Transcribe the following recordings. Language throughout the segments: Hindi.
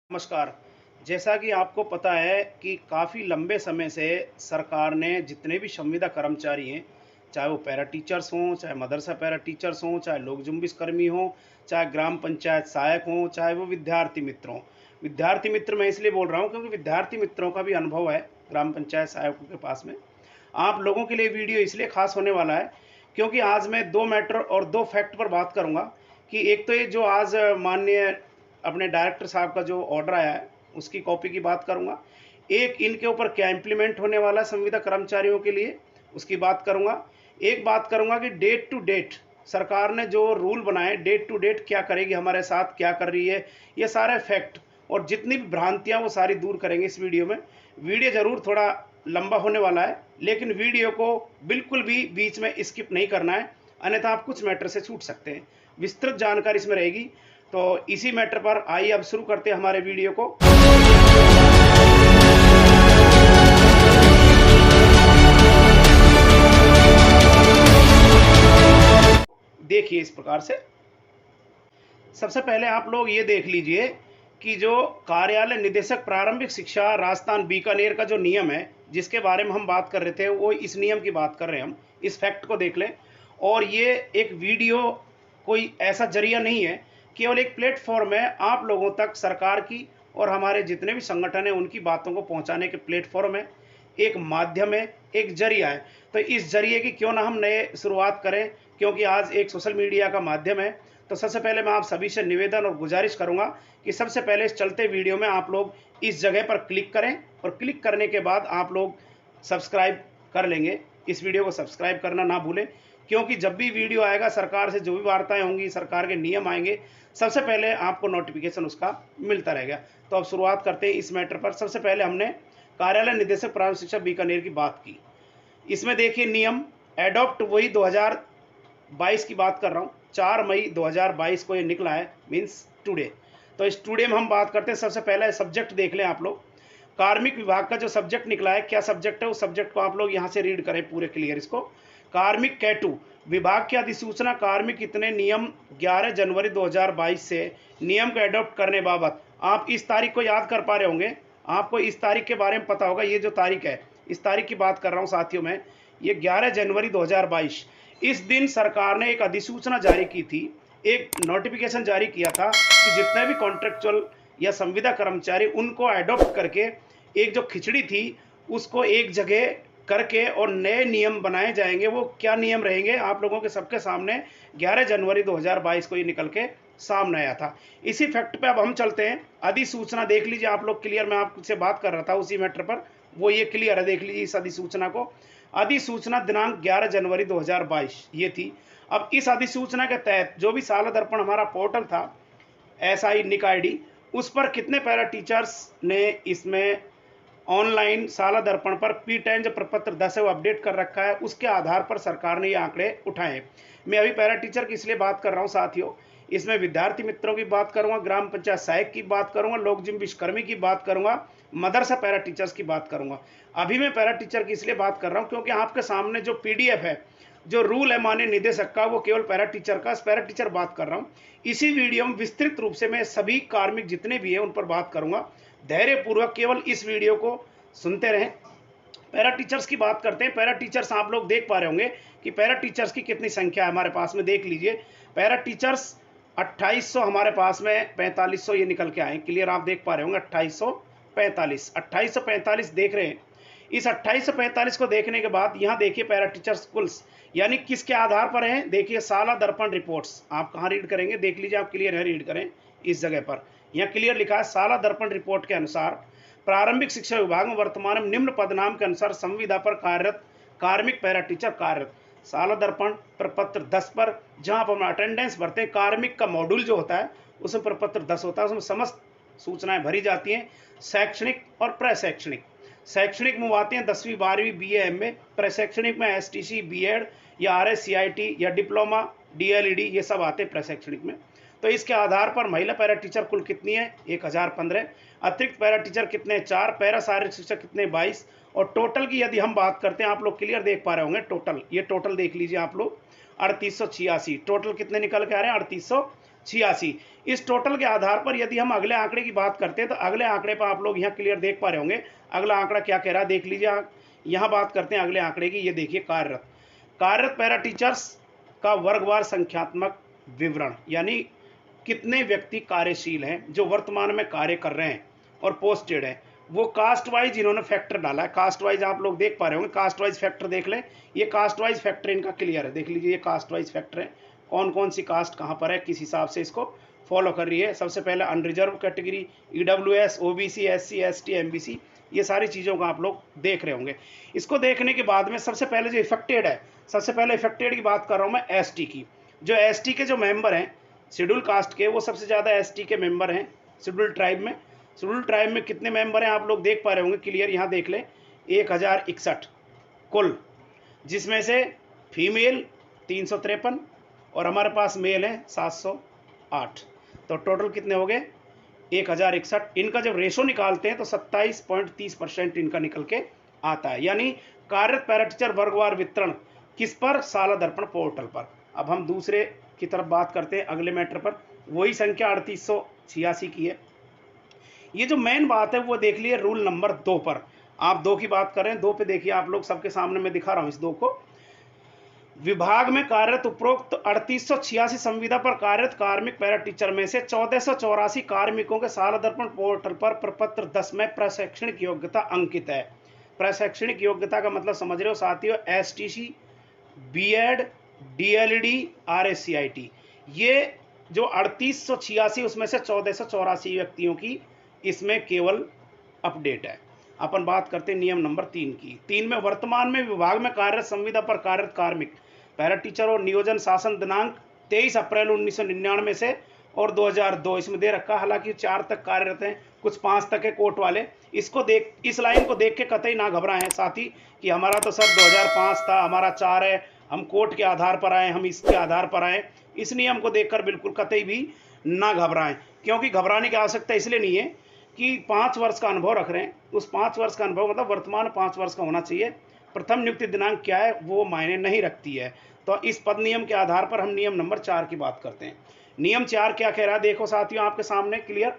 नमस्कार। जैसा कि आपको पता है कि काफ़ी लंबे समय से सरकार ने जितने भी संविदा कर्मचारी हैं, चाहे वो पैरा टीचर्स हों, चाहे मदरसा पैरा टीचर्स हों, चाहे लोक जुम्बिश कर्मी हों, चाहे ग्राम पंचायत सहायक हों, चाहे वो विद्यार्थी मित्र हों। विद्यार्थी मित्र मैं इसलिए बोल रहा हूँ क्योंकि विद्यार्थी मित्रों का भी अनुभव है ग्राम पंचायत सहायकों के पास में। आप लोगों के लिए वीडियो इसलिए खास होने वाला है क्योंकि आज मैं 2 मैटर और 2 फैक्ट पर बात करूँगा कि एक तो ये जो आज माननीय अपने डायरेक्टर साहब का जो ऑर्डर आया है, उसकी कॉपी की बात करूँगा। एक इनके ऊपर क्या इम्प्लीमेंट होने वाला है संविदा कर्मचारियों के लिए, उसकी बात करूँगा। एक बात करूँगा कि डेट टू डेट सरकार ने जो रूल बनाए, डेट टू डेट क्या करेगी हमारे साथ, क्या कर रही है, ये सारे फैक्ट और जितनी भी भ्रांतियाँ वो सारी दूर करेंगे इस वीडियो में। वीडियो ज़रूर थोड़ा लंबा होने वाला है, लेकिन वीडियो को बिल्कुल भी बीच में स्किप नहीं करना है, अन्यथा आप कुछ मैटर से छूट सकते हैं। विस्तृत जानकारी इसमें रहेगी। तो इसी मैटर पर आइए अब शुरू करते हैं हमारे वीडियो को। देखिए इस प्रकार से सबसे पहले आप लोग ये देख लीजिए कि जो कार्यालय निदेशक प्रारंभिक शिक्षा राजस्थान बीकानेर का जो नियम है जिसके बारे में हम बात कर रहे थे, वो इस नियम की बात कर रहे हैं हम। इस फैक्ट को देख लें। और ये एक वीडियो कोई ऐसा जरिया नहीं है, केवल एक प्लेटफॉर्म है आप लोगों तक सरकार की और हमारे जितने भी संगठन हैं उनकी बातों को पहुंचाने के प्लेटफॉर्म है, एक माध्यम है, एक जरिया है। तो इस जरिए की क्यों ना हम नए शुरुआत करें, क्योंकि आज एक सोशल मीडिया का माध्यम है। तो सबसे पहले मैं आप सभी से निवेदन और गुजारिश करूंगा कि सबसे पहले इस चलते वीडियो में आप लोग इस जगह पर क्लिक करें और क्लिक करने के बाद आप लोग सब्सक्राइब कर लेंगे। इस वीडियो को सब्सक्राइब करना ना भूलें, क्योंकि जब भी वीडियो आएगा, सरकार से जो भी वार्ताएं होंगी, सरकार के नियम आएंगे, सबसे पहले आपको नोटिफिकेशन उसका मिलता रहेगा। तो अब शुरुआत करते हैं इस मैटर पर। सबसे पहले हमने कार्यालय निदेशक प्रारंभिक शिक्षा बीकानेर की बात की। इसमें देखिए नियम एडॉप्ट वही 2022 की बात कर रहा हूँ, 4 मई 2022 को ये निकला है, मीन्स टुडे। तो इस टुडे में हम बात करते हैं। सबसे पहले सब्जेक्ट देख लें आप लोग। कार्मिक विभाग का जो सब्जेक्ट निकला है, क्या सब्जेक्ट है, उस सब्जेक्ट को आप लोग यहाँ से रीड करें पूरे क्लियर इसको। कार्मिक कैटू विभाग की अधिसूचना कार्मिक इतने नियम 11 जनवरी 2022 से नियम को एडॉप्ट करने बाबत। आप इस तारीख को याद कर पा रहे होंगे, आपको इस तारीख के बारे में पता होगा। ये जो तारीख है, इस तारीख की बात कर रहा हूँ साथियों में, ये 11 जनवरी 2022। इस दिन सरकार ने एक अधिसूचना जारी की थी, एक नोटिफिकेशन जारी किया था कि जितने भी कॉन्ट्रेक्चुअल या संविदा कर्मचारी, उनको एडॉप्ट करके एक जो खिचड़ी थी उसको एक जगह करके और नए नियम बनाए जाएंगे। वो क्या नियम रहेंगे आप लोगों के सबके सामने 11 जनवरी 2022 को ये निकल के सामने आया था। इसी फैक्ट पे अब हम चलते हैं। अधिसूचना देख लीजिए आप लोग क्लियर, मैं आपसे बात कर रहा था उसी मैटर पर, वो ये क्लियर है, देख लीजिए इस अधिसूचना को। अधिसूचना दिनांक 11 जनवरी 2022 ये थी। अब इस अधिसूचना के तहत जो भी साला दर्पण हमारा पोर्टल था, SI निक ID, उस पर कितने पैरा टीचर्स ने इसमें ऑनलाइन साला दर्पण पर P10 जो प्रपत्र 10 है वो अपडेट कर रखा है, उसके आधार पर सरकार ने ये आंकड़े उठाए। मैं अभी पैरा टीचर की इसलिए बात कर रहा हूँ साथियों, इसमें विद्यार्थी मित्रों की बात करूंगा, ग्राम पंचायत सहायक की बात करूंगा, लोक जुम्बिश कर्मी की बात करूंगा, मदरसा पैरा टीचर्स की बात करूंगा। अभी मैं पैरा टीचर की इसलिए बात कर रहा हूँ क्योंकि आपके सामने जो PDF है, जो रूल है माननीय निदेशक का, वो केवल पैरा टीचर का, पैरा टीचर बात कर रहा हूँ। इसी वीडियो में विस्तृत रूप से मैं सभी कार्मिक जितने भी हैं उन पर बात करूंगा। धैर्यपूर्वक केवल इस वीडियो को सुनते रहें। पैरा टीचर्स की बात करते हैं। पैरा टीचर्स आप लोग देख पा रहे होंगे कि पैरा टीचर्स की कितनी संख्या है हमारे पास में, देख लीजिए। पैरा टीचर्स 2800 हमारे पास में, 4500 ये निकल के आए, क्लियर आप देख पा रहे होंगे। 2845 देख रहे हैं। इस 2845 को देखने के बाद यहाँ देखिए पैरा टीचर्स कुल्स, यानी किसके आधार पर है, देखिए साला दर्पण रिपोर्ट्स। आप कहाँ रीड करेंगे, देख लीजिए आप क्लियर है, रीड करें इस जगह पर। यहाँ क्लियर लिखा है, साला दर्पण रिपोर्ट के अनुसार प्रारंभिक शिक्षा विभाग में वर्तमान में निम्न पदनाम के अनुसार संविदा पर कार्यरत कार्मिक पैरा टीचर कार्यरत। साला दर्पण प्रपत्र 10 पर जहां पर हम अटेंडेंस भरते हैं, कार्मिक का मॉड्यूल जो होता है उसमें प्रपत्र 10 होता है, उसमें समस्त सूचनाएं भरी जाती हैं, शैक्षणिक और प्रशैक्षणिक। शैक्षणिक में आते हैं 10वीं 12वीं BA MA, प्रशैक्षणिक में STC B.Ed या RS-CIT या डिप्लोमा DLED, ये सब आते हैं प्रशैक्षणिक में। तो इसके आधार पर महिला पैरा टीचर कुल कितनी है, 1015। अतिरिक्त पैरा टीचर कितने, 4। पैरा शारीरिक शिक्षक कितने, 22। और टोटल की यदि हम बात करते हैं, आप लोग क्लियर देख पा रहे होंगे टोटल, ये टोटल देख लीजिए आप लोग, 3886। टोटल कितने निकल के आ रहे हैं, 86। इस टोटल के आधार पर यदि हम अगले आंकड़े की बात करते हैं तो अगले आंकड़े पर आप लोग यहाँ क्लियर देख पा रहे होंगे। अगला आंकड़ा क्या कह रहा है देख लीजिए। यहाँ बात करते हैं अगले आंकड़े की। ये देखिए कार्यरत पैरा टीचर्स का वर्गवार संख्यात्मक विवरण, यानी कितने व्यक्ति कार्यशील हैं जो वर्तमान में कार्य कर रहे हैं और पोस्टेड हैं। वो कास्ट वाइज इन्होंने फैक्टर डाला है। कास्ट वाइज आप लोग देख पा रहे होंगे। कास्ट वाइज फैक्टर देख लें। ये कास्ट वाइज फैक्टर इनका क्लियर है, देख लीजिए। ये कास्ट वाइज फैक्टर है, कौन कौन सी कास्ट कहाँ पर है, किस हिसाब से इसको फॉलो कर रही है। सबसे पहले unreserved category, EWS, OBC, SC, ST, MBC, ये सारी चीज़ों का आप लोग देख रहे होंगे। इसको देखने के बाद में सबसे पहले जो इफेक्टेड है, सबसे पहले इफेक्टेड की बात कर रहा हूँ मैं ST की। जो ST के जो मेंबर हैं शेड्यूल कास्ट के, वो सबसे ज़्यादा ST के मेंबर हैं शेड्यूल ट्राइब में। शेड्यूल ट्राइब में कितने मेंबर हैं आप लोग देख पा रहे होंगे क्लियर। यहाँ देख लें 1061 कुल, जिसमें से फीमेल 353 और हमारे पास मेल है 708। तो टोटल कितने हो गए 1061। इनका जब रेशो निकालते हैं तो 27.30% इनका निकल के आता है। यानी कार्यरत पैरा टीचर वर्गवार वितरण किस पर, साला दर्पण पोर्टल पर। अब हम दूसरे की तरफ बात करते हैं अगले मैटर पर। वही संख्या 3886 की है। ये जो मेन बात है वो देख लिए रूल नंबर 2 पर। आप 2 की बात कर रहे हैं, 2 पे देखिए आप लोग, सबके सामने मैं दिखा रहा हूं इस 2 को। विभाग में कार्यरत उपरोक्त 3886 संविदा पर कार्यरत कार्मिक पैरा टीचर में से 1484 कार्मिकों के साला दर्पण पोर्टल पर प्रपत्र 10 में प्रशैक्षणिक योग्यता अंकित है। प्रशैक्षणिक योग्यता का मतलब समझ रहे हो साथियों, STC, BEd, DLED, RSCIT। ये जो 3886 उसमें से 1484 व्यक्तियों की इसमें केवल अपडेट है। अपन बात करते हैं नियम नंबर 3 की। 3 में वर्तमान में विभाग में कार्यरत संविदा पर कार्यरत कार्मिक पैरा टीचर और नियोजन शासन दिनांक 23 अप्रैल 1999 से और 2002 इसमें दे रखा। हालांकि 4 तक कार्यरत हैं, कुछ 5 तक है कोर्ट वाले। इसको देख, इस लाइन को देख के कतई ना घबराएं साथी कि हमारा तो सर 2005 था, हमारा 4 है, हम कोर्ट के आधार पर आए, हम इसके आधार पर आए। इस नियम को देखकर बिल्कुल कतई भी ना घबराएं, क्योंकि घबराने की आवश्यकता इसलिए नहीं है कि 5 वर्ष का अनुभव रख रहे हैं। उस 5 वर्ष का अनुभव मतलब वर्तमान 5 वर्ष का होना चाहिए। प्रथम नियुक्ति दिनांक क्या है वो मायने नहीं रखती है। तो इस पद नियम के आधार पर हम नियम नंबर 4 की बात करते हैं। नियम 4 क्या कह रहा है देखो साथियों आपके सामने क्लियर।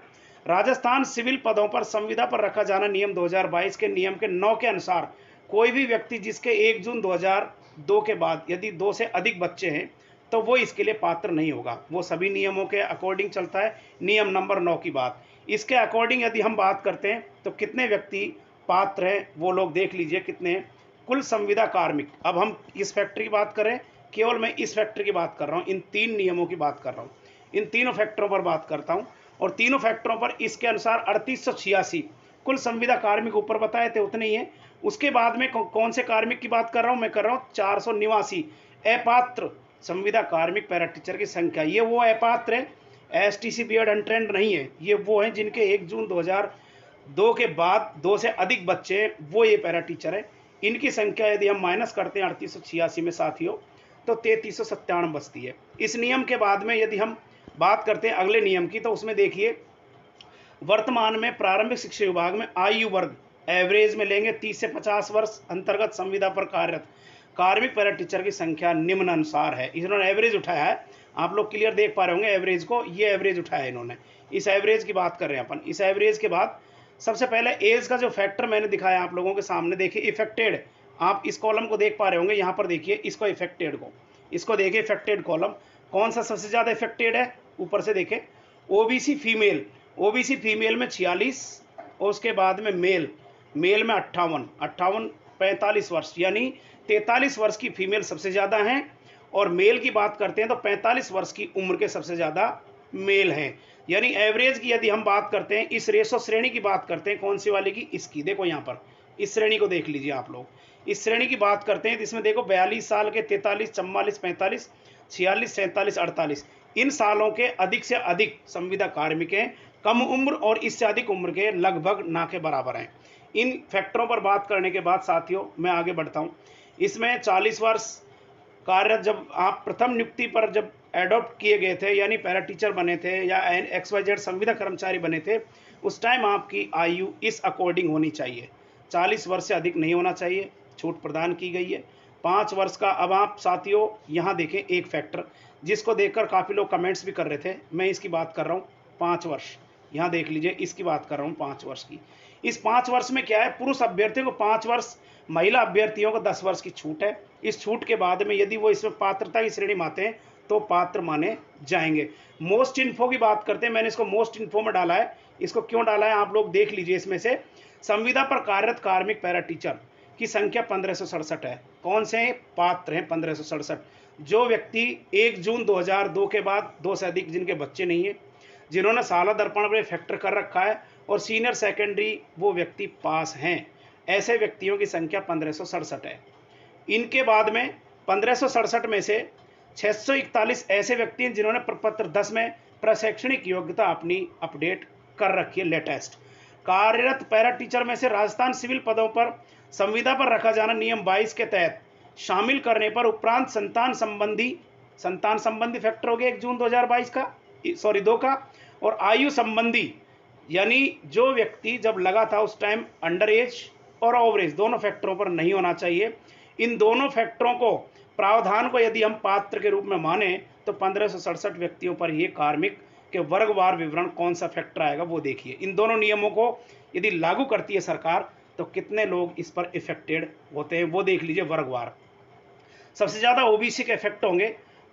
राजस्थान सिविल पदों पर संविदा पर रखा जाना नियम 2022 के नियम के 9 के अनुसार कोई भी व्यक्ति जिसके 1 जून 2002 के बाद यदि 2 से अधिक बच्चे हैं तो वो इसके लिए पात्र नहीं होगा। वो सभी नियमों के अकॉर्डिंग चलता है। नियम नंबर 9 की बात, इसके अकॉर्डिंग यदि हम बात करते हैं तो कितने व्यक्ति पात्र हैं वो लोग देख लीजिए कितने हैं। कुल संविदा कार्मिक, अब हम इस फैक्टर की बात करें, केवल मैं इस फैक्टर की बात कर रहा हूँ, इन 3 नियमों की बात कर रहा हूँ, इन तीनों फैक्टरों पर बात करता हूँ। और तीनों फैक्टरों पर इसके अनुसार 3886 कुल संविदा कार्मिक ऊपर बताए थे उतने ही हैं। उसके बाद में कौन से कार्मिक की बात कर रहा हूँ, मैं कर रहा हूँ 489 अपात्र संविदा कार्मिक पैरा टीचर की संख्या। ये वो अपात्र है, STC BEd अनट्रेंड नहीं है, ये वो हैं जिनके 1 जून 2002 के बाद 2 से अधिक बच्चे हैं, वो ये पैरा टीचर है। इनकी संख्या यदि हम माइनस करते हैं 3886 में साथियों तो 3397 बचती है। इस नियम के बाद में यदि हम बात करते हैं अगले नियम की तो उसमें देखिए वर्तमान में प्रारंभिक शिक्षा विभाग में आयु वर्ग एवरेज में लेंगे 30 से 50 वर्ष अंतर्गत संविदा पर कार्यरत कार्मिक पैरा टीचर की संख्या निम्न अनुसार है। इन्होंने एवरेज उठाया है, आप लोग क्लियर देख पा रहे होंगे एवरेज को, ये एवरेज उठाया है इन्होंने। इस एवरेज की बात कर रहे हैं अपन। इस एवरेज के बाद सबसे पहले एज का जो फैक्टर मैंने दिखाया आप लोगों के सामने, देखिए इफेक्टेड, आप इस कॉलम को देख पा रहे होंगे, यहाँ पर देखिए इसको इफेक्टेड को, इसको देखिए इफेक्टेड कॉलम कौन सा सबसे ज़्यादा इफेक्टेड है, ऊपर से देखें OBC फीमेल, OBC फीमेल में 46 और उसके बाद में मेल में 58 45 वर्ष, यानी 43 वर्ष की फीमेल सबसे ज़्यादा हैं। और मेल की बात करते हैं तो 45 वर्ष की उम्र के सबसे ज़्यादा मेल हैं। यानी एवरेज की यदि हम बात करते हैं, इस रेशो श्रेणी की बात करते हैं, कौन सी वाली की, इसकी, देखो यहाँ पर इस श्रेणी को देख लीजिए आप लोग। इस श्रेणी की बात करते हैं तो इसमें देखो 42 साल के 43, 44, 45, 46, 47, 48 इन सालों के अधिक से अधिक संविदा कार्मिक हैं। कम उम्र और इससे अधिक उम्र के लगभग ना के बराबर हैं। इन फैक्टरों पर बात करने के बाद साथियों मैं आगे बढ़ता हूँ। इसमें 40 वर्ष कार्यरत, जब आप प्रथम नियुक्ति पर जब एडॉप्ट किए गए थे यानी पैरा टीचर बने थे या XYZ संविदा कर्मचारी बने थे, उस टाइम आपकी आयु इस अकॉर्डिंग होनी चाहिए, 40 वर्ष से अधिक नहीं होना चाहिए, छूट प्रदान की गई है 5 वर्ष का। अब आप साथियों यहाँ देखें एक फैक्टर, जिसको देखकर काफ़ी लोग कमेंट्स भी कर रहे थे। मैं इसकी बात कर रहा हूँ 5 वर्ष। यहाँ देख लीजिए, इसकी बात कर रहा हूँ 5 वर्ष की। इस 5 वर्ष में क्या है, पुरुष अभ्यर्थियों को 5 वर्ष, महिला अभ्यर्थियों को 10 वर्ष की छूट है। इस छूट के बाद में यदि वो इसमें पात्रता की श्रेणी में आते हैं तो पात्र माने जाएंगे। मोस्ट इन्फो की बात करते हैं, मैंने इसको मोस्ट इन्फो में डाला है। इसको क्यों डाला है आप लोग देख लीजिए। इसमें से संविदा पर कार्यरत कार्मिक पैरा टीचर की संख्या 1567 है। कौन से पात्र हैं 1567? जो व्यक्ति 1 जून 2002 के बाद 2 से अधिक जिनके बच्चे नहीं है, जिन्होंने साला दर्पण पर फैक्टर कर रखा है और सीनियर सेकेंडरी वो व्यक्ति पास हैं, ऐसे व्यक्तियों की संख्या 1567 है। इनके बाद में 1567 में से 641 ऐसे व्यक्ति हैं जिन्होंने प्रपत्र 10 में प्रशैक्षणिक योग्यता अपनी अपडेट कर रखी है लेटेस्ट। कार्यरत पैरा टीचर में से राजस्थान सिविल पदों पर संविदा पर रखा जाना नियम 22 के तहत शामिल करने पर उपरांत संतान संबंधी फैक्टर हो गया 1 जून 2022 का, सॉरी 2 का, और आयु संबंधी यानी जो व्यक्ति जब लगा था उस टाइम अंडर एज और ओवर एज दोनों फैक्टरों पर नहीं होना चाहिए। इन दोनों फैक्टरों को प्रावधान को यदि हम पात्र के रूप में माने तो 1567 व्यक्तियों पर ये कार्मिक के वर्गवार विवरण कौन सा फैक्टर आएगा वो देखिए। इन दोनों नियमों को यदि लागू करती है सरकार तो कितने लोग इस पर इफेक्टेड होते हैं वो देख लीजिए वर्गवार। सबसे ज़्यादा ओबीसी के इफेक्ट होंगे।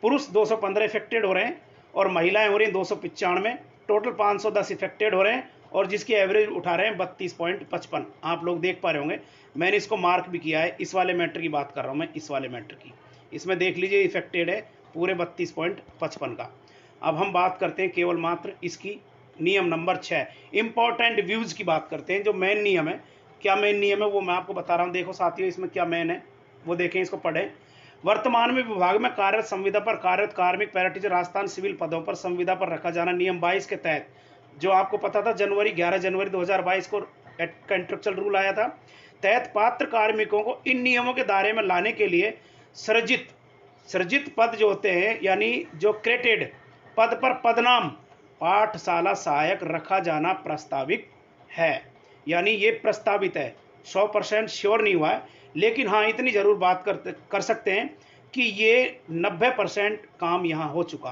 पुरुष 215 इफेक्टेड हो रहे हैं और महिलाएं हो रही हैं 295, टोटल 510 इफेक्टेड हो रहे हैं और जिसकी एवरेज उठा रहे हैं 32.55। आप लोग देख पा रहे होंगे, मैंने इसको मार्क भी किया है। इस वाले मैटर की बात कर रहा हूँ मैं, इस वाले मैटर की। इसमें देख लीजिए इफेक्टेड है पूरे 32.55 का। अब हम बात करते हैं केवल मात्र इसकी नियम नंबर 6 इंपॉर्टेंट व्यूज की बात करते हैं। जो मेन नियम है, क्या मेन नियम है वो मैं आपको बता रहा हूँ। देखो साथियों, इसमें क्या मेन है वो देखें, इसको पढ़ें। वर्तमान में विभाग में कार्यरत संविदा पर कार्यरत कार्मिक पैरा टीचर राजस्थान सिविल पदों पर संविदा पर रखा जाना नियम 22 के तहत, जो आपको पता था 11 जनवरी 2022 को कॉन्ट्रेक्चुअल रूल आया था, तहत पात्र कार्मिकों को इन नियमों के दायरे में लाने के लिए सृजित पद जो होते हैं यानी जो क्रेटेड पद पर पदनाम पाठशाला सहायक रखा जाना प्रस्तावित है। यानी ये प्रस्तावित है, 100% श्योर नहीं हुआ है, लेकिन हाँ इतनी जरूर बात कर सकते हैं कि ये 90% काम यहाँ हो चुका।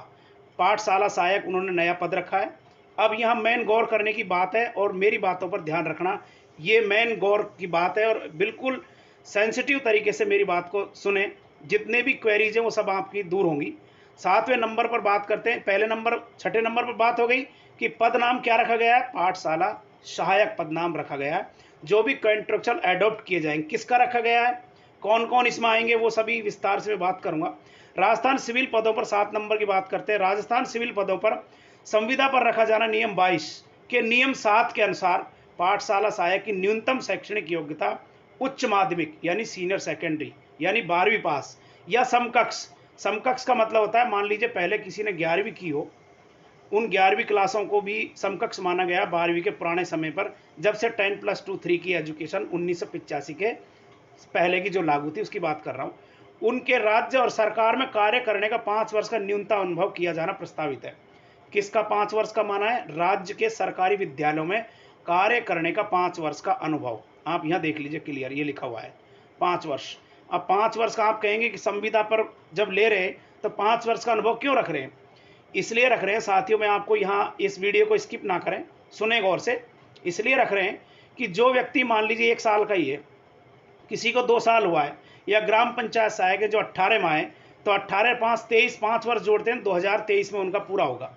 पाठशाला सहायक उन्होंने नया पद रखा है। अब यहाँ मेन गौर करने की बात है और मेरी बातों पर ध्यान रखना, ये मेन गौर की बात है और बिल्कुल सेंसिटिव तरीके से मेरी बात को सुने। जितने भी क्वेरीज हैं वो सब आपकी दूर होंगी। 7वें नंबर पर बात करते हैं। पहले नंबर 6ठे नंबर पर बात हो गई कि पद नाम क्या रखा गया है, पाठशाला सहायक पद नाम रखा गया है। जो भी कॉन्ट्रेक्चुअल एडॉप्ट किए जाएंगे किसका रखा गया है, कौन कौन इसमें आएंगे वो सभी विस्तार से मैं बात करूंगा। राजस्थान सिविल पदों पर 7 नंबर की बात करते हैं। राजस्थान सिविल पदों पर संविदा पर रखा जाना नियम 22 के नियम 7 के अनुसार पाठशाला सहायक की न्यूनतम शैक्षणिक योग्यता उच्च माध्यमिक यानी सीनियर सेकेंडरी यानी 12वीं पास या समकक्ष का मतलब होता है, मान लीजिए पहले किसी ने 11वीं की हो, उन 11वीं क्लासों को भी समकक्ष माना गया 12वीं के पुराने समय पर, जब से 10+2 3 की एजुकेशन 1985 के पहले की जो लागू थी उसकी बात कर रहा हूँ। उनके राज्य और सरकार में कार्य करने का 5 वर्ष का न्यूनतम अनुभव किया जाना प्रस्तावित है। किसका 5 वर्ष का माना है, राज्य के सरकारी विद्यालयों में कार्य करने का 5 वर्ष का अनुभव। आप यहाँ देख लीजिए क्लियर, ये लिखा हुआ है 5 वर्ष। अब 5 वर्ष का आप कहेंगे कि संविदा पर जब ले रहे हैं तो 5 वर्ष का अनुभव क्यों रख रहे हैं, इसलिए रख रहे हैं साथियों, मैं आपको यहाँ इस वीडियो को स्किप ना करें, सुने गौर से। इसलिए रख रहे हैं कि जो व्यक्ति मान लीजिए 1 साल का ही है, किसी को 2 साल हुआ है, या ग्राम पंचायत सहायक है जो 18 में आए तो 18 5 23 5 वर्ष जोड़ते हैं 2023 में उनका पूरा होगा।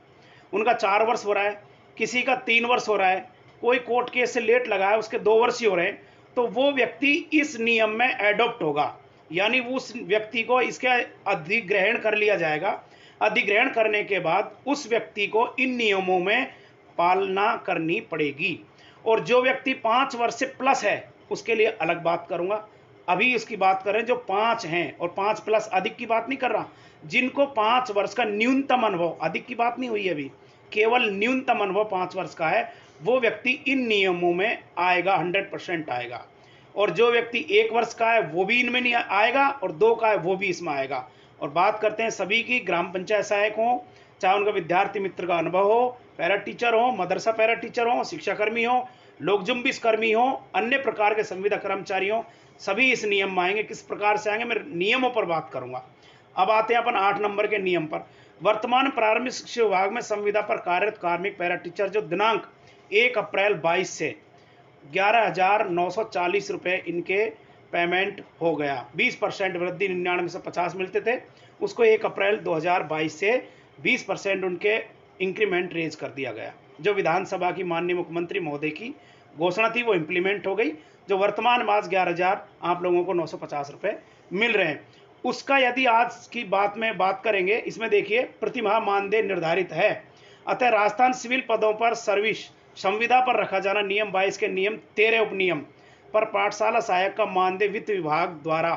उनका 4 वर्ष हो रहा है, किसी का 3 वर्ष हो रहा है, कोई कोर्ट केस से लेट लगा है उसके 2 वर्ष ही हो रहे हैं, तो वो व्यक्ति इस नियम में एडॉप्ट होगा। यानी उस व्यक्ति को इसके अधिग्रहण कर लिया जाएगा। अधिग्रहण करने के बाद उस व्यक्ति को इन नियमों में पालना करनी पड़ेगी। और जो व्यक्ति 5 वर्ष से प्लस है उसके लिए अलग बात करूंगा। अभी इसकी बात करें जो 5 हैं और 5 प्लस, अधिक की बात नहीं कर रहा, जिनको 5 वर्ष का न्यूनतम अनुभव, अधिक की बात नहीं हुई है अभी, केवल न्यूनतम अनुभव 5 वर्ष का है, वो व्यक्ति इन नियमों में आएगा, 100% आएगा। और जो व्यक्ति 1 वर्ष का है वो भी इनमें नहीं आएगा और 2 का है वो भी इसमें आएगा। और बात करते हैं सभी की, ग्राम पंचायत सहायक हो, चाहे उनका विद्यार्थी मित्र का अनुभव हो, पैरा टीचर हो, मदरसा पैरा टीचर हो, शिक्षाकर्मी हो, लोक जुम्बिश कर्मी हो, अन्य प्रकार के संविदा कर्मचारी हो, सभी इस नियम में आएंगे। किस प्रकार से आएंगे मैं नियमों पर बात करूंगा। अब आते हैं अपन 8 नंबर के नियम पर। वर्तमान प्रारंभिक शिक्षा विभाग में संविदा पर कार्यरत कार्मिक पैरा टीचर जो दिनांक 1 अप्रैल 22 से 11,940 रुपये इनके पेमेंट हो गया। 20% वृद्धि 99 से 50 मिलते थे, उसको 1 अप्रैल 2022 से 20% उनके इंक्रीमेंट रेज कर दिया गया। जो विधानसभा की माननीय मुख्यमंत्री महोदय की घोषणा थी वो इम्प्लीमेंट हो गई। जो वर्तमान मास 11,000 आप लोगों को 950 रुपये मिल रहे हैं। उसका यदि आज की बात में बात करेंगे, इसमें देखिए प्रतिमाह मानदेय निर्धारित है। अतः राजस्थान सिविल पदों पर सर्विस संविदा पर रखा जाना नियम 22 के नियम 13 उपनियम पर पाठशाला सहायक का मानदेय वित्त विभाग द्वारा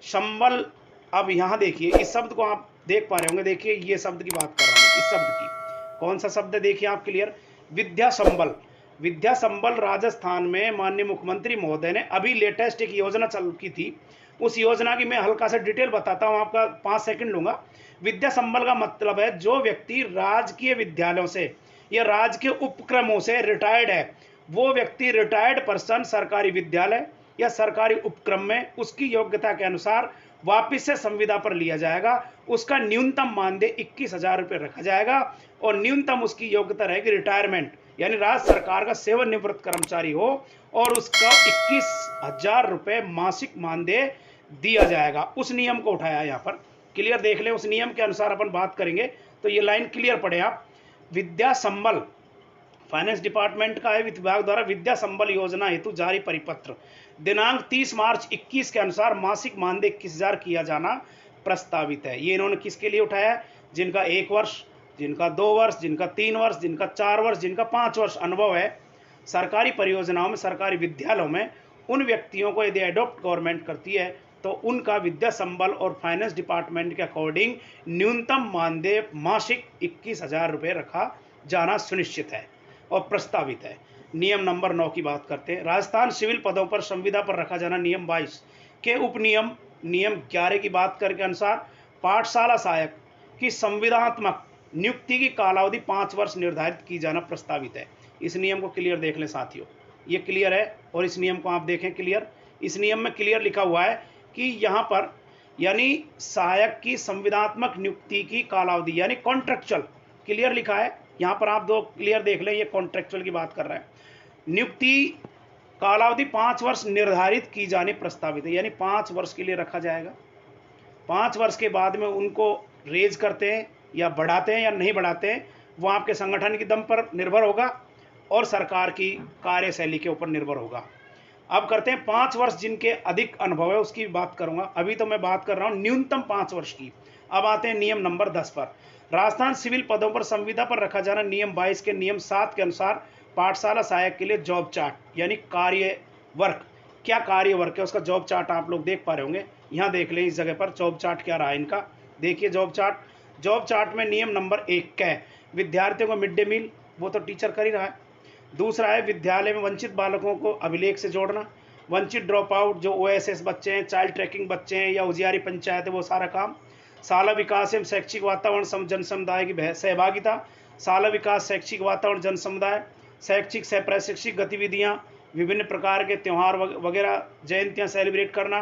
संबल। अब यहाँ देखिए इस शब्द को आप देख पा रहे होंगे, देखिए ये शब्द की बात कर रहा हूँ। इस शब्द की कौन सा शब्द है देखिए आप क्लियर, विद्या संबल। विद्या संबल राजस्थान में माननीय मुख्यमंत्री महोदय ने अभी लेटेस्ट एक योजना चालू की थी। उस योजना की मैं हल्का सा डिटेल बताता हूँ, आपका 5 सेकंड लूंगा। विद्या संबल का मतलब है जो व्यक्ति राजकीय विद्यालयों से या राजकीय उपक्रमों से रिटायर्ड है, वो व्यक्ति रिटायर्ड पर्सन सरकारी विद्यालय या सरकारी उपक्रम में उसकी योग्यता के अनुसार वापिस से संविदा पर लिया जाएगा। उसका न्यूनतम मानदेय 21,000 रुपये रखा जाएगा और न्यूनतम उसकी योग्यता रहेगी रिटायरमेंट, यानी राज्य सरकार का सेवानिवृत्त कर्मचारी हो और उसका 21,000 रुपये मासिक मानदेय दिया जाएगा। उस नियम को उठाया यहाँ पर, क्लियर देख लें। उस नियम के अनुसार अपन बात करेंगे तो ये लाइन क्लियर पढ़े आप। विद्या संबल फाइनेंस डिपार्टमेंट का है, वित्त विभाग द्वारा विद्या संबल योजना हेतु जारी परिपत्र दिनांक 30 मार्च 21 के अनुसार मासिक मानदेय 21,000 किया जाना प्रस्तावित है। ये इन्होंने किसके लिए उठाया है? जिनका 1 वर्ष, जिनका 2 वर्ष, जिनका 3 वर्ष, जिनका 4 वर्ष, जिनका 5 वर्ष अनुभव है सरकारी परियोजनाओं में, सरकारी विद्यालयों में, उन व्यक्तियों को यदि एडॉप्ट गवर्नमेंट करती है तो उनका विद्या संबल और फाइनेंस डिपार्टमेंट के अकॉर्डिंग न्यूनतम मानदेय मासिक 21,000 रुपये रखा जाना सुनिश्चित है और प्रस्तावित है। नियम नंबर 9 की बात करते हैं। राजस्थान सिविल पदों पर संविदा पर रखा जाना नियम 22 के उपनियम नियम 11 की बात करके अनुसार पाठशाला सहायक की संविदात्मक नियुक्ति की कालावधि 5 वर्ष निर्धारित की जाना प्रस्तावित है। इस नियम को क्लियर देख लें साथियों, ये क्लियर है। और इस नियम को आप देखें क्लियर, इस नियम में क्लियर लिखा हुआ है कि यहाँ पर यानी सहायक की संविदात्मक नियुक्ति की कालावधि यानी कॉन्ट्रेक्चुअल, क्लियर लिखा है यहाँ पर। आप दो क्लियर देख लें, ये कॉन्ट्रेक्चुअल की बात कर रहा है। नियुक्ति कालावधि 5 वर्ष निर्धारित की जानी प्रस्तावित है, यानी 5 वर्ष के लिए रखा जाएगा। 5 वर्ष के बाद में उनको रेज करते हैं या बढ़ाते हैं या नहीं बढ़ाते हैं, वो आपके संगठन की दम पर निर्भर होगा और सरकार की कार्यशैली के ऊपर निर्भर होगा। अब करते हैं 5 वर्ष जिनके अधिक अनुभव है उसकी बात करूंगा। अभी तो मैं बात कर रहा हूं न्यूनतम 5 वर्ष की। अब आते हैं नियम नंबर 10 पर। राजस्थान सिविल पदों पर संविदा पर रखा जाना नियम 22 के नियम 7 के अनुसार पाठशाला सहायक के लिए जॉब चार्ट यानी कार्य वर्क, क्या कार्य वर्क है उसका जॉब चार्ट आप लोग देख पा रहे होंगे। यहाँ देख लें इस जगह पर जॉब चार्ट क्या रहा है इनका, देखिए जॉब चार्ट। जॉब चार्ट में नियम नंबर 1 क्या है? विद्यार्थियों को मिड डे मील, वो तो टीचर कर ही रहा है। दूसरा है विद्यालय में वंचित बालकों को अभिलेख से जोड़ना, वंचित ड्रॉप आउट जो OSS बच्चे हैं, चाइल्ड ट्रैकिंग बच्चे हैं या उजियारी पंचायत है, वो सारा काम। शाला विकास एवं शैक्षिक वातावरण जन समुदाय की सहभागिता, शाला विकास शैक्षिक वातावरण जन समुदाय, शैक्षिक सह प्रशिक्षित गतिविधियाँ, विभिन्न प्रकार के त्यौहार वगैरह जयंतियाँ सेलिब्रेट करना,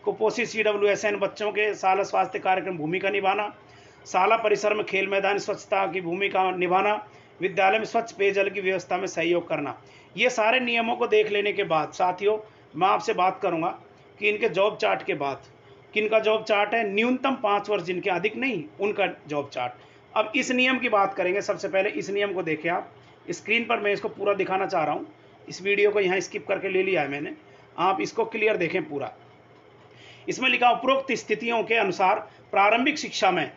कुपोषित CWSN बच्चों के शाला स्वास्थ्य कार्यक्रम भूमिका निभाना, शाला परिसर में खेल मैदान स्वच्छता की भूमिका निभाना, विद्यालय में स्वच्छ पेयजल की व्यवस्था में सहयोग करना। ये सारे नियमों को देख लेने के बाद साथियों मैं आपसे बात करूंगा कि इनके जॉब चार्ट के बाद किनका जॉब चार्ट है? न्यूनतम 5 वर्ष जिनके अधिक नहीं उनका जॉब चार्ट। अब इस नियम की बात करेंगे। सबसे पहले इस नियम को देखें आप, स्क्रीन पर मैं इसको पूरा दिखाना चाह रहा हूँ। इस वीडियो को यहाँ स्किप करके ले लिया है मैंने, आप इसको क्लियर देखें पूरा। इसमें लिखा उपरोक्त स्थितियों के अनुसार प्रारंभिक शिक्षा में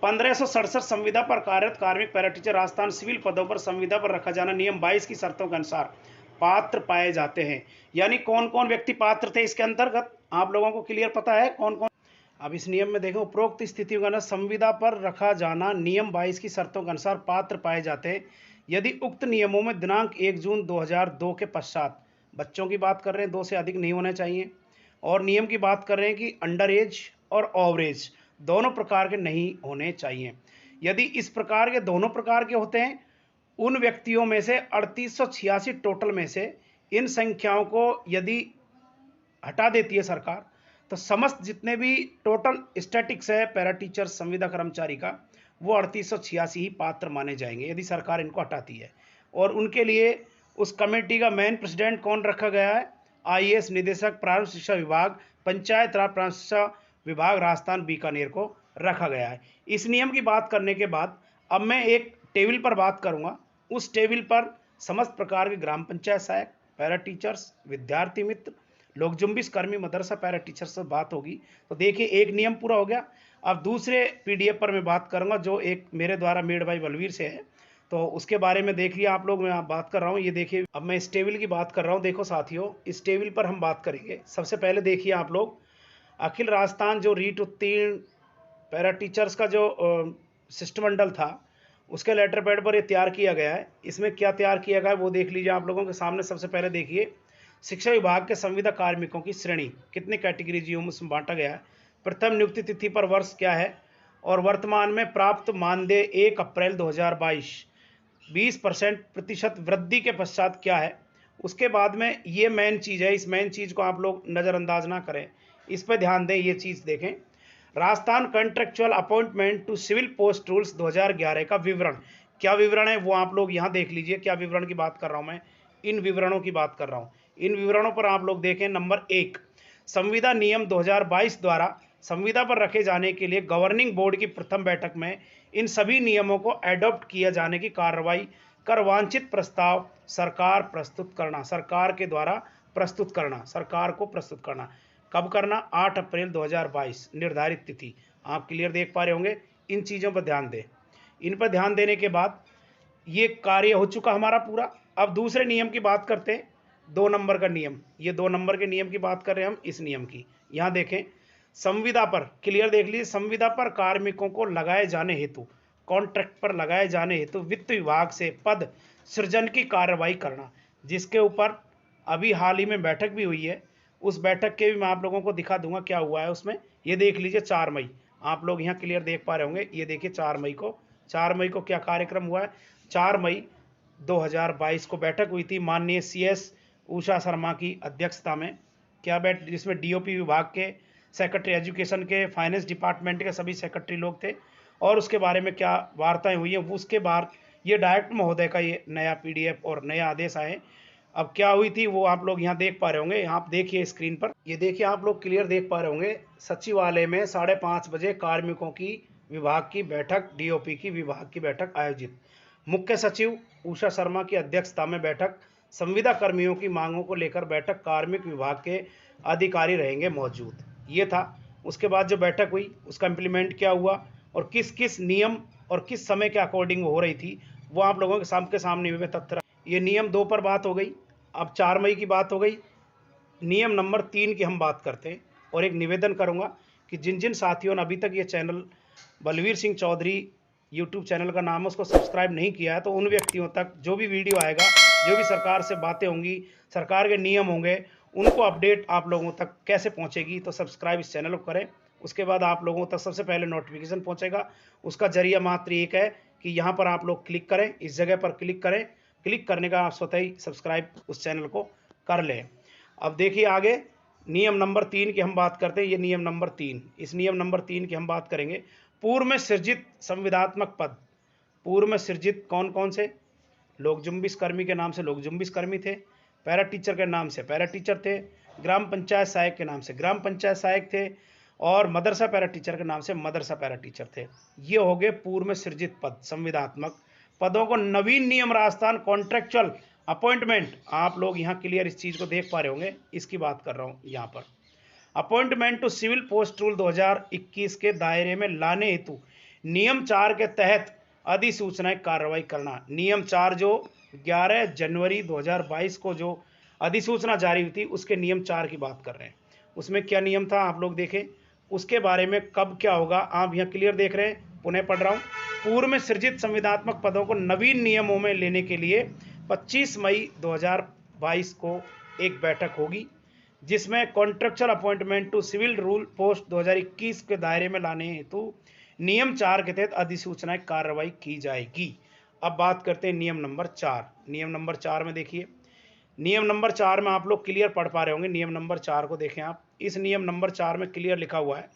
1567 संविदा पर कार्यरत कार्मिक पैरा टीचर राजस्थान सिविल पदों पर संविदा पर रखा जाना नियम 22 की शर्तों के अनुसार पात्र पाए जाते हैं। यानी कौन कौन व्यक्ति पात्र थे इसके अंतर्गत आप लोगों को क्लियर पता है कौन कौन? अब इस नियम में देखो उपरोक्त स्थितियों के अनुसार संविदा पर रखा जाना नियम 22 की शर्तों के अनुसार पात्र पाए जाते हैं यदि उक्त नियमों में दिनांक 1 जून 2002 के पश्चात, बच्चों की बात कर रहे हैं 2 से अधिक नहीं होने चाहिए, और नियम की बात कर रहे हैं कि अंडर एज और ओवर एज दोनों प्रकार के नहीं होने चाहिए। यदि इस प्रकार के दोनों प्रकार के होते हैं, उन व्यक्तियों में से 3886 टोटल में से इन संख्याओं को यदि हटा देती है सरकार, तो समस्त जितने भी टोटल स्टैटिक्स है पैरा टीचर संविदा कर्मचारी का, वो 3886 ही पात्र माने जाएंगे यदि सरकार इनको हटाती है। और उनके लिए उस कमेटी का मेन प्रेसिडेंट कौन रखा गया है? आईएएस निदेशक प्रारंभिक शिक्षा विभाग, पंचायत राज प्रारंभिक शिक्षा विभाग राजस्थान बीकानेर को रखा गया है। इस नियम की बात करने के बाद अब मैं एक टेबल पर बात करूंगा। उस टेबल पर समस्त प्रकार के ग्राम पंचायत सहायक, पैरा टीचर्स, विद्यार्थी मित्र, लोक जुम्बिश कर्मी, मदरसा पैरा टीचर से बात होगी। तो देखिए एक नियम पूरा हो गया। अब दूसरे पीडीएफ पर मैं बात करूंगा जो एक मेरे द्वारा मेड बाई बलवीर से है, तो उसके बारे में देख लिया आप लोग। मैं बात कर रहा हूँ, ये देखिए अब मैं इस टेबल की बात कर रहा हूँ। देखो साथियों, इस टेबल पर हम बात करेंगे। सबसे पहले देखिए आप लोग, अखिल राजस्थान जो रीट उत्तीर्ण पैरा टीचर्स का जो शिष्टमंडल था उसके लेटर पैड पर ये तैयार किया गया है। इसमें क्या तैयार किया गया है वो देख लीजिए आप लोगों के सामने। सबसे पहले देखिए शिक्षा विभाग के संविदा कार्मिकों की श्रेणी कितने कैटेगरीज में बांटा गया है। प्रथम नियुक्ति तिथि पर वर्ष क्या है और वर्तमान में प्राप्त मानदेय 1 अप्रैल 2022 20% वृद्धि के पश्चात क्या है। उसके बाद में ये मेन चीज़ है, इस मेन चीज़ को आप लोग नज़रअंदाज ना करें, इस पर ध्यान दें। ये चीज़ देखें, Rajasthan contractual appointment to civil post rules 2011 का विवरण। क्या विवरण है वो आप लोग यहाँ देख लीजिए। क्या विवरण की बात कर रहा हूँ मैं? इन विवरणों की बात कर रहा हूँ। इन विवरणों पर आप लोग देखें। नंबर 1, संविदा नियम 2022 द्वारा संविदा पर रखे जाने के लिए गवर्निंग बोर्ड की प्रथम बैठक में इन सभी नियमों को एडॉप्ट किए जाने की कार्रवाई कर वांछित प्रस्ताव सरकार प्रस्तुत करना, सरकार के द्वारा प्रस्तुत करना, सरकार को प्रस्तुत करना। कब करना? 8 अप्रैल 2022 निर्धारित तिथि। आप क्लियर देख पा रहे होंगे। इन चीज़ों पर ध्यान दें। इन पर ध्यान देने के बाद ये कार्य हो चुका हमारा पूरा। अब दूसरे नियम की बात करते हैं, 2 नंबर का नियम। ये 2 नंबर के नियम की बात कर रहे हैं हम, इस नियम की। यहाँ देखें, संविदा पर क्लियर देख लीजिए, संविदा पर कार्मिकों को लगाए जाने हेतु, कॉन्ट्रैक्ट पर लगाए जाने हेतु वित्त विभाग से पद सृजन की कार्रवाई करना, जिसके ऊपर अभी हाल ही में बैठक भी हुई है। उस बैठक के भी मैं आप लोगों को दिखा दूंगा क्या हुआ है उसमें। ये देख लीजिए 4 मई, आप लोग यहाँ क्लियर देख पा रहे होंगे। ये देखिए 4 मई को क्या कार्यक्रम हुआ है। 4 मई 2022 को बैठक हुई थी माननीय CS उषा शर्मा की अध्यक्षता में। क्या जिसमें DOP विभाग के सेक्रेटरी, एजुकेशन के, फाइनेंस डिपार्टमेंट के सभी सेक्रेटरी लोग थे। और उसके बारे में क्या वार्ताएं हुई हैं, उसके बाद ये डायरेक्टर महोदय का ये नया PDF और नया आदेश आए। अब क्या हुई थी वो आप लोग यहाँ देख पा रहे होंगे। यहाँ आप देखिए स्क्रीन पर, ये देखिए आप लोग क्लियर देख पा रहे होंगे। सचिवालय में 5:30 बजे कार्मिकों की विभाग की बैठक, DOP की विभाग की बैठक आयोजित। मुख्य सचिव उषा शर्मा की अध्यक्षता में बैठक। संविदा कर्मियों की मांगों को लेकर बैठक, कार्मिक विभाग के अधिकारी रहेंगे मौजूद। ये था। उसके बाद जो बैठक हुई उसका इम्प्लीमेंट क्या हुआ और किस किस नियम और किस समय के अकॉर्डिंग हो रही थी वो आप लोगों के सामने में तथ्य। ये नियम 2 पर बात हो गई। अब 4 मई की बात हो गई। नियम नंबर 3 की हम बात करते हैं। और एक निवेदन करूंगा कि जिन जिन साथियों ने अभी तक ये channel Balveer Singh Chaudhary YouTube channel का नाम है उसको सब्सक्राइब नहीं किया है, तो उन व्यक्तियों तक जो भी वीडियो आएगा, जो भी सरकार से बातें होंगी, सरकार के नियम होंगे, उनको अपडेट आप लोगों तक कैसे पहुंचेगी। तो सब्सक्राइब इस चैनल को करें। उसके बाद आप लोगों तक सबसे पहले नोटिफिकेशन पहुंचेगा। उसका जरिया मात्र एक है कि यहाँ पर आप लोग क्लिक करें, इस जगह पर क्लिक करें। क्लिक करने का आप स्वतः ही सब्सक्राइब उस चैनल को कर लें। अब देखिए आगे नियम नंबर 3 की हम बात करते हैं। ये नियम नंबर 3, इस नियम नंबर 3 की हम बात करेंगे। पूर्व में सृजित संविदात्मक पद। पूर्व में सृजित कौन कौन से? लोक जुम्बिश कर्मी के नाम से लोक जुम्बिश कर्मी थे, पैरा टीचर के नाम से पैरा टीचर थे, ग्राम पंचायत सहायक के नाम से ग्राम पंचायत सहायक थे, और मदरसा पैरा टीचर के नाम से मदरसा पैरा टीचर थे। ये हो गए पूर्व में सृजित पद, संविदात्मक पदों को नवीन नियम राजस्थान कॉन्ट्रेक्चुअल अपॉइंटमेंट, आप लोग यहाँ क्लियर इस चीज़ को देख पा रहे होंगे, इसकी बात कर रहा हूँ यहाँ पर। Appointment to civil post rule 2021 के दायरे में लाने हेतु नियम 4 के तहत अधिसूचना कार्रवाई करना। नियम 4 जो 11 जनवरी 2022 को जो अधिसूचना जारी हुई थी उसके नियम 4 की बात कर रहे हैं। उसमें क्या नियम था आप लोग देखें, उसके बारे में कब क्या होगा आप यहाँ क्लियर देख रहे हैं। पुनः पढ़ रहा हूँ। पूर्व में सृजित संविदात्मक पदों को नवीन नियमों में लेने के लिए 25 मई 2022 को एक बैठक होगी, जिसमें contractual appointment to civil rule post 2021 के दायरे में लाने हेतु नियम 4 के तहत अधिसूचना कार्रवाई की जाएगी। अब बात करते हैं नियम नंबर 4। नियम नंबर 4 में देखिए, नियम नंबर 4 में आप लोग क्लियर पढ़ पा रहे होंगे। नियम नंबर 4 को देखें आप। इस नियम नंबर 4 में क्लियर लिखा हुआ है,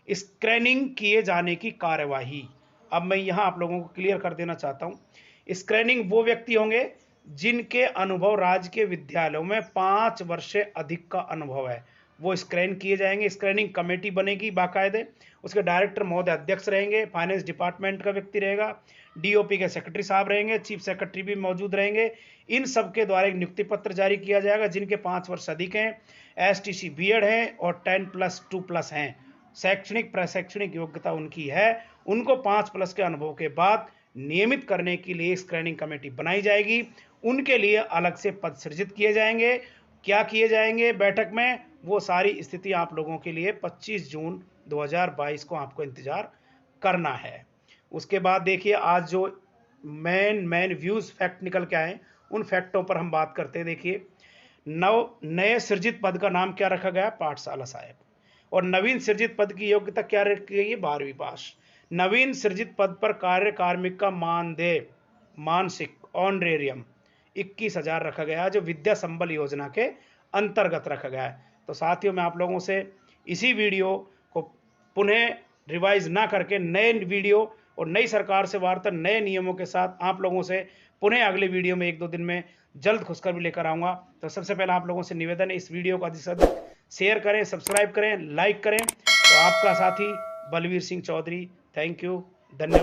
स्क्रीनिंग किए जाने की कार्यवाही। अब मैं यहाँ आप लोगों को क्लियर कर देना चाहता हूँ, स्क्रीनिंग वो व्यक्ति होंगे जिनके अनुभव राज्य के विद्यालयों में 5 वर्ष से अधिक का अनुभव है, वो स्क्रीन किए जाएंगे। स्क्रीनिंग कमेटी बनेगी बाकायदे, उसके डायरेक्टर महोदय अध्यक्ष रहेंगे, फाइनेंस डिपार्टमेंट का व्यक्ति रहेगा, डीओपी के सेक्रेटरी साहब रहेंगे, चीफ सेक्रेटरी भी मौजूद रहेंगे। इन सब के द्वारा एक नियुक्ति पत्र जारी किया जाएगा। जिनके 5 वर्ष अधिक हैं, एसटीसी बीएड है और 10+2+ हैं, शैक्षणिक प्रशैक्षणिक योग्यता उनकी है, उनको 5+ के अनुभव के बाद नियमित करने के लिए स्क्रीनिंग कमेटी बनाई जाएगी। उनके लिए अलग से पद सृजित किए जाएंगे। क्या किए जाएंगे बैठक में, वो सारी स्थिति आप लोगों के लिए 25 जून 2022 को आपको इंतजार करना है। उसके बाद देखिए, आज जो मेन व्यूज फैक्ट निकल के आए, उन फैक्टों पर हम बात करते हैं। देखिए, नए सृजित पद का नाम क्या रखा गया, पाठशाला सहायक। और नवीन सृजित पद की योग्यता क्या रखी गई है, 12वीं पास। नवीन सृजित पद पर कार्य कार्मिक का मानदेय मानसिक ऑनरेरियम 21,000 रखा गया है, जो विद्या संबल योजना के अंतर्गत रखा गया है। तो साथियों, मैं आप लोगों से इसी वीडियो को पुनः रिवाइज ना करके नए वीडियो और नई सरकार से वार्ता, नए नियमों के साथ आप लोगों से पुनः अगले वीडियो में 1-2 दिन में जल्द खुशखबरी भी लेकर आऊँगा। तो सबसे पहले आप लोगों से निवेदन है, इस वीडियो को अधिक से अधिक शेयर करें, सब्सक्राइब करें, लाइक करें। तो आपका साथी बलवीर सिंह चौधरी, थैंक यू, धन्यवाद।